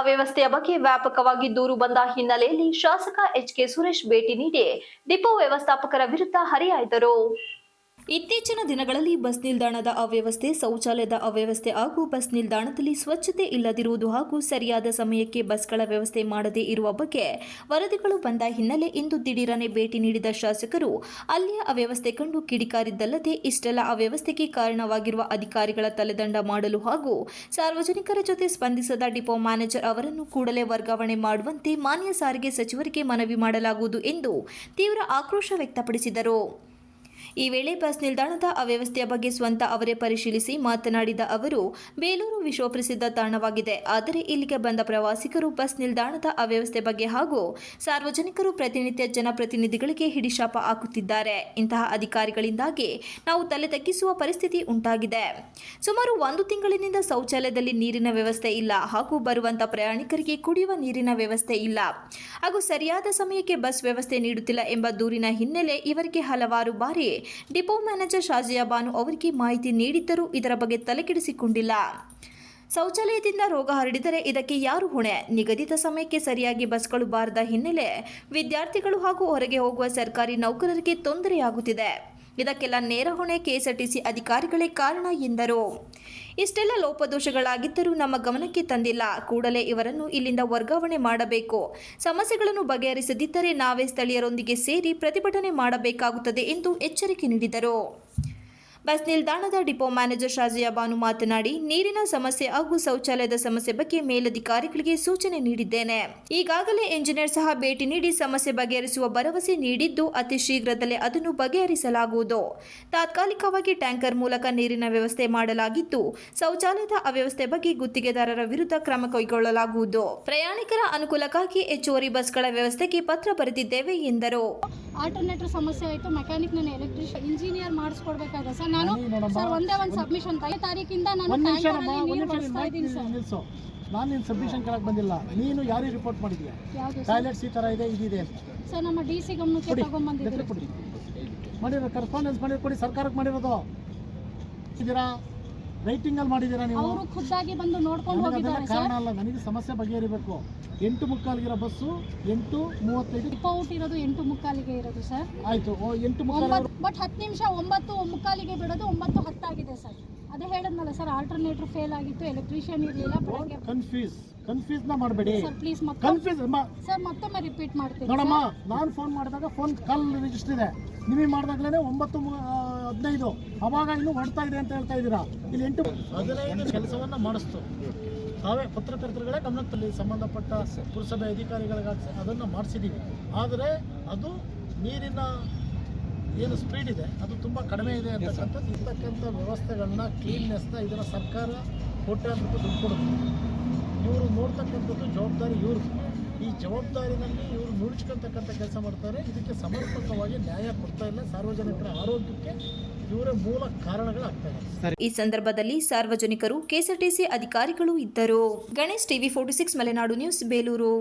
ಅವ್ಯವಸ್ಥೆಯ ಬಗ್ಗೆ ವ್ಯಾಪಕವಾಗಿ ದೂರು ಬಂದ ಹಿನ್ನೆಲೆಯಲ್ಲಿ ಶಾಸಕ ಎಚ್.ಕೆ. ಸುರೇಶ್ ಭೇಟಿ ನೀಡಿ ಡಿಪೋ ವ್ಯವಸ್ಥಾಪಕರ ವಿರುದ್ಧ ಹರಿಹಾಯ್ದರು. ಇತ್ತೀಚಿನ ದಿನಗಳಲ್ಲಿ ಬಸ್ ನಿಲ್ದಾಣದ ಅವ್ಯವಸ್ಥೆ, ಶೌಚಾಲಯದ ಅವ್ಯವಸ್ಥೆ ಹಾಗೂ ಬಸ್ ನಿಲ್ದಾಣದಲ್ಲಿ ಸ್ವಚ್ಛತೆ ಇಲ್ಲದಿರುವುದು ಹಾಗೂ ಸರಿಯಾದ ಸಮಯಕ್ಕೆ ಬಸ್ಗಳ ವ್ಯವಸ್ಥೆ ಮಾಡದೇ ಇರುವ ಬಗ್ಗೆ ವರದಿಗಳು ಬಂದ ಹಿನ್ನೆಲೆ ಇಂದು ದಿಢೀರನೆ ಭೇಟಿ ನೀಡಿದ ಶಾಸಕರು ಅಲ್ಲಿಯ ಅವ್ಯವಸ್ಥೆ ಕಂಡು ಕಿಡಿಕಾರಿದ್ದಲ್ಲದೆ ಇಷ್ಟೆಲ್ಲ ಅವ್ಯವಸ್ಥೆಗೆ ಕಾರಣವಾಗಿರುವ ಅಧಿಕಾರಿಗಳ ತಲೆದಂಡ ಮಾಡಲು ಹಾಗೂ ಸಾರ್ವಜನಿಕರ ಜೊತೆ ಸ್ಪಂದಿಸದ ಡಿಪೋ ಮ್ಯಾನೇಜರ್ ಅವರನ್ನು ಕೂಡಲೇ ವರ್ಗಾವಣೆ ಮಾಡುವಂತೆ ಮಾನ್ಯ ಸಾರಿಗೆ ಸಚಿವರಿಗೆ ಮನವಿ ಮಾಡಲಾಗುವುದು ಎಂದು ತೀವ್ರ ಆಕ್ರೋಶ ವ್ಯಕ್ತಪಡಿಸಿದರು. ಈ ವೇಳೆ ಬಸ್ ನಿಲ್ದಾಣದ ಅವ್ಯವಸ್ಥೆಯ ಬಗ್ಗೆ ಸ್ವತಃ ಅವರೇ ಪರಿಶೀಲಿಸಿ ಮಾತನಾಡಿದ ಅವರು, ಬೇಲೂರು ವಿಶ್ವಪ್ರಸಿದ್ಧ ತಾಣವಾಗಿದೆ. ಆದರೆ ಇಲ್ಲಿಗೆ ಬಂದ ಪ್ರವಾಸಿಗರು ಬಸ್ ನಿಲ್ದಾಣದ ಅವ್ಯವಸ್ಥೆ ಬಗ್ಗೆ ಹಾಗೂ ಸಾರ್ವಜನಿಕರು ಪ್ರತಿನಿತ್ಯ ಜನಪ್ರತಿನಿಧಿಗಳಿಗೆ ಹಿಡಿಶಾಪ ಹಾಕುತ್ತಿದ್ದಾರೆ. ಇಂತಹ ಅಧಿಕಾರಿಗಳಿಂದಾಗಿ ನಾವು ತಲೆ ತಗ್ಗಿಸುವ ಪರಿಸ್ಥಿತಿ ಉಂಟಾಗಿದೆ. ಸುಮಾರು 1 ತಿಂಗಳಿನಿಂದ ಶೌಚಾಲಯದಲ್ಲಿ ನೀರಿನ ವ್ಯವಸ್ಥೆ ಇಲ್ಲ ಹಾಗೂ ಬರುವಂತ ಪ್ರಯಾಣಿಕರಿಗೆ ಕುಡಿಯುವ ನೀರಿನ ವ್ಯವಸ್ಥೆ ಇಲ್ಲ ಹಾಗೂ ಸರಿಯಾದ ಸಮಯಕ್ಕೆ ಬಸ್ ವ್ಯವಸ್ಥೆ ನೀಡುತ್ತಿಲ್ಲ ಎಂಬ ದೂರಿನ ಹಿನ್ನೆಲೆ ಇವರಿಗೆ ಹಲವಾರು ಬಾರಿ ಡಿಪೋ ಮ್ಯಾನೇಜರ್ ಶಾಜಿಯಾ ಬಾನು ಅವರಿಗೆ ಮಾಹಿತಿ ನೀಡಿದ್ದರೂ ಇದರ ಬಗ್ಗೆ ತಲೆಕೆಡಿಸಿಕೊಂಡಿಲ್ಲ. ಶೌಚಾಲಯದಿಂದ ರೋಗ ಹರಡಿದರೆ ಇದಕ್ಕೆ ಯಾರು ಹೊಣೆ? ನಿಗದಿತ ಸಮಯಕ್ಕೆ ಸರಿಯಾಗಿ ಬಸ್ಗಳು ಬಾರದ ಹಿನ್ನೆಲೆ ವಿದ್ಯಾರ್ಥಿಗಳು ಹಾಗೂ ಹೊರಗೆ ಹೋಗುವ ಸರ್ಕಾರಿ ನೌಕರರಿಗೆ ತೊಂದರೆಯಾಗುತ್ತಿದೆ. ಇದಕ್ಕೆಲ್ಲ ನೇರ ಹೊಣೆ ಕೆಎಸ್ಆರ್ಟಿಸಿ ಅಧಿಕಾರಿಗಳೇ ಕಾರಣ ಎಂದರು. ಇಷ್ಟೆಲ್ಲ ಲೋಪದೋಷಗಳಾಗಿದ್ದರೂ ನಮ್ಮ ಗಮನಕ್ಕೆ ತಂದಿಲ್ಲ. ಕೂಡಲೇ ಇವರನ್ನು ಇಲ್ಲಿಂದ ವರ್ಗಾವಣೆ ಮಾಡಬೇಕು. ಸಮಸ್ಯೆಗಳನ್ನು ಬಗೆಹರಿಸದಿದ್ದರೆ ನಾವೇ ಸ್ಥಳೀಯರೊಂದಿಗೆ ಸೇರಿ ಪ್ರತಿಭಟನೆ ಮಾಡಬೇಕಾಗುತ್ತದೆ ಎಂದು ಎಚ್ಚರಿಕೆ ನೀಡಿದರು. ಬಸ್ ನಿಲ್ದಾಣದ ಡಿಪೋ ಮ್ಯಾನೇಜರ್ ಶಾಜಿಯಾ ಬಾನು ಮಾತನಾಡಿ, ನೀರಿನ ಸಮಸ್ಯೆ ಹಾಗೂ ಶೌಚಾಲಯದ ಸಮಸ್ಯೆ ಬಗ್ಗೆ ಮೇಲಧಿಕಾರಿಗಳಿಗೆ ಸೂಚನೆ ನೀಡಿದ್ದೇನೆ. ಈಗಾಗಲೇ ಇಂಜಿನಿಯರ್ ಸಹ ಭೇಟಿ ನೀಡಿ ಸಮಸ್ಯೆ ಬಗೆಹರಿಸುವ ಭರವಸೆ ನೀಡಿದ್ದು ಅತಿ ಶೀಘ್ರದಲ್ಲೇ ಅದನ್ನು ಬಗೆಹರಿಸಲಾಗುವುದು. ತಾತ್ಕಾಲಿಕವಾಗಿ ಟ್ಯಾಂಕರ್ ಮೂಲಕ ನೀರಿನ ವ್ಯವಸ್ಥೆ ಮಾಡಲಾಗಿದ್ದು ಶೌಚಾಲಯದ ಅವ್ಯವಸ್ಥೆ ಬಗ್ಗೆ ಗುತ್ತಿಗೆದಾರರ ವಿರುದ್ಧ ಕ್ರಮ ಕೈಗೊಳ್ಳಲಾಗುವುದು. ಪ್ರಯಾಣಿಕರ ಅನುಕೂಲಕ್ಕಾಗಿ ಹೆಚ್ಚುವರಿ ಬಸ್ಗಳ ವ್ಯವಸ್ಥೆಗೆ ಪತ್ರ ಬರೆದಿದ್ದೇವೆ ಎಂದರು. ಆಲ್ಟರ್ನೇಟಿವ್ ಸಮಸ್ಯೆ ಆಯಿತು, ಮೆಕ್ಯಾನಿಕ್ ನಾನು ಎಲೆಕ್ಟ್ರಿಷಿಯನ್ ಇಂಜಿನಿಯರ್ ಮಾಡಿಸ್ಕೊಡ್ಬೇಕಾದ ಸರ್. ನಾನು ಸರ್ ಒಂದೇ ಒಂದು ಸಬ್ಮಿಷನ್ ತಾರೀಕಿಂದ ನಾನು ನೀರು ಬಳಸ್ತಾ ಇದ್ದೀನಿ ಸರ್. ನಾನು ನಿನ್ನ ಸಬ್ಮಿಷನ್ ಕೇಳಕ್ಕೆ ಬಂದಿಲ್ಲ. ನೀನು ಯಾರಿಗೆ ರಿಪೋರ್ಟ್ ಮಾಡಿದ್ಯಾ? ಟಾಯ್ಲೆಟ್ಸ್ ಈ ಥರ ಇದೆ ಇದಿದೆ ಅಂತ ಸರ್ ನಮ್ಮ ಡಿ ಸಿ ಗಮನಕ್ಕೆ ತಗೊಂಡ್ಬಂದಿದ್ದೀವಿ. ಮಾಡಿರೋ ಕರೆಸ್ಪಾಂಡೆನ್ಸ್ ಕೊಡಿ, ಸರ್ಕಾರಕ್ಕೆ ಮಾಡಿರೋದು ಇದ್ದೀರಾ, ರೈಟಿಂಗಲ್ಲಿ ಮಾಡಿದ್ದೀರಾ ನೀವು? ಅವರು ಖುದ್ದಾಗಿ ಬಂದು ನೋಡ್ಕೊಂಡು ಹೋಗಿದ್ದಾರೆ. ಕಾರಣ ಅಲ್ಲ, ನನಗೆ ಸಮಸ್ಯೆ ಬಗೆಹರಿಬೇಕು. 8:45 ಬಸ್ಸು 8:35 ಡಿಪೋ ಔಟ್ ಇರೋದು 8:45 ಇರೋದು ಸರ್. ಆಯಿತು, 8:45 ಬಟ್ 10 ನಿಮಿಷ 9:45 ಬಿಡೋದು 9:10 ಆಗಿದೆ ಸರ್. ಅದೇ ಹೇಳಿದ್ನಲ್ಲ ಸರ್, ಆಲ್ಟರ್ನೇಟರ್ ಫೇಲ್ ಆಗಿತ್ತು, ಎಲೆಕ್ಟ್ರಿಷಿಯನ್ ಇರಲಿಲ್ಲ. ಕನ್ಫ್ಯೂಸ್ ಮಾಡಬೇಡಿ ಸರ್ ಪ್ಲೀಸ್. ಸರ್ ಮತ್ತೊಮ್ಮೆ ರಿಪೀಟ್ ಮಾಡ್ತೀನಿ ನೋಡಮ್ಮ. ನಾನು ಫೋನ್ ಮಾಡಿದಾಗ ಫೋನ್ ಕಾಲ್ ರಿಜಿಸ್ಟರ್ ಇದೆ, ನಿಮಗೆ ಮಾಡಿದಾಗಲೇ 9:15 ಅವಾಗ ಇನ್ನೂ ಹೊಡ್ತಾ ಇದೆ ಅಂತ ಹೇಳ್ತಾ ಇದ್ದೀರಾ. ಇಲ್ಲಿ 8:15 ಕೆಲಸವನ್ನು ಮಾಡಿಸ್ತು. ನಾವೇ ಪತ್ರಕರ್ತರುಗಳೇ ಗಮನದಲ್ಲಿ ಸಂಬಂಧಪಟ್ಟ ಪುರಸಭೆ ಅಧಿಕಾರಿಗಳಿಗಾಗಿ ಅದನ್ನು ಮಾಡಿಸಿದ್ದೀವಿ. ಆದರೆ ಅದು ನೀರಿನ ಏನು ಸ್ಪೀಡ್ ಇದೆ ಅದು ತುಂಬ ಕಡಿಮೆ ಇದೆ ಅಂತಕ್ಕಂಥದ್ದು. ಇರ್ತಕ್ಕಂಥ ವ್ಯವಸ್ಥೆಗಳನ್ನ ಕ್ಲೀನ್ನೆಸ್ನ ಇದನ್ನು ಸರ್ಕಾರ ಕೋಟ್ಯಾಂತರ ರೂಪಾಯಿ ದುಡ್ಡು ಕೊಡುತ್ತೆ. ಇವರು ನೋಡ್ತಕ್ಕಂಥದ್ದು ಜವಾಬ್ದಾರಿ ಇವ್ರದ್ದು. ಈ ಜವಾಬ್ದಾರಿನಲ್ಲಿ ಇವರು ನುಡಿಸ್ಕೊಳ್ತಕ್ಕಂಥ ಕೆಲಸ ಮಾಡ್ತಾರೆ. ಇದಕ್ಕೆ ಸಮರ್ಪಕವಾಗಿ ನ್ಯಾಯ ಕೊಡ್ತಾ ಇಲ್ಲ. ಸಾರ್ವಜನಿಕರ ಆರೋಗ್ಯಕ್ಕೆ ಇವರೇ ಮೂಲ ಕಾರಣಗಳಾಗ್ತವೆ. ಈ ಸಂದರ್ಭದಲ್ಲಿ ಸಾರ್ವಜನಿಕರು, ಕೆಎಸ್ಆರ್ಟಿಸಿ ಅಧಿಕಾರಿಗಳು ಇದ್ದರು. Ganesh, TV 46 Malenadu news, Belur.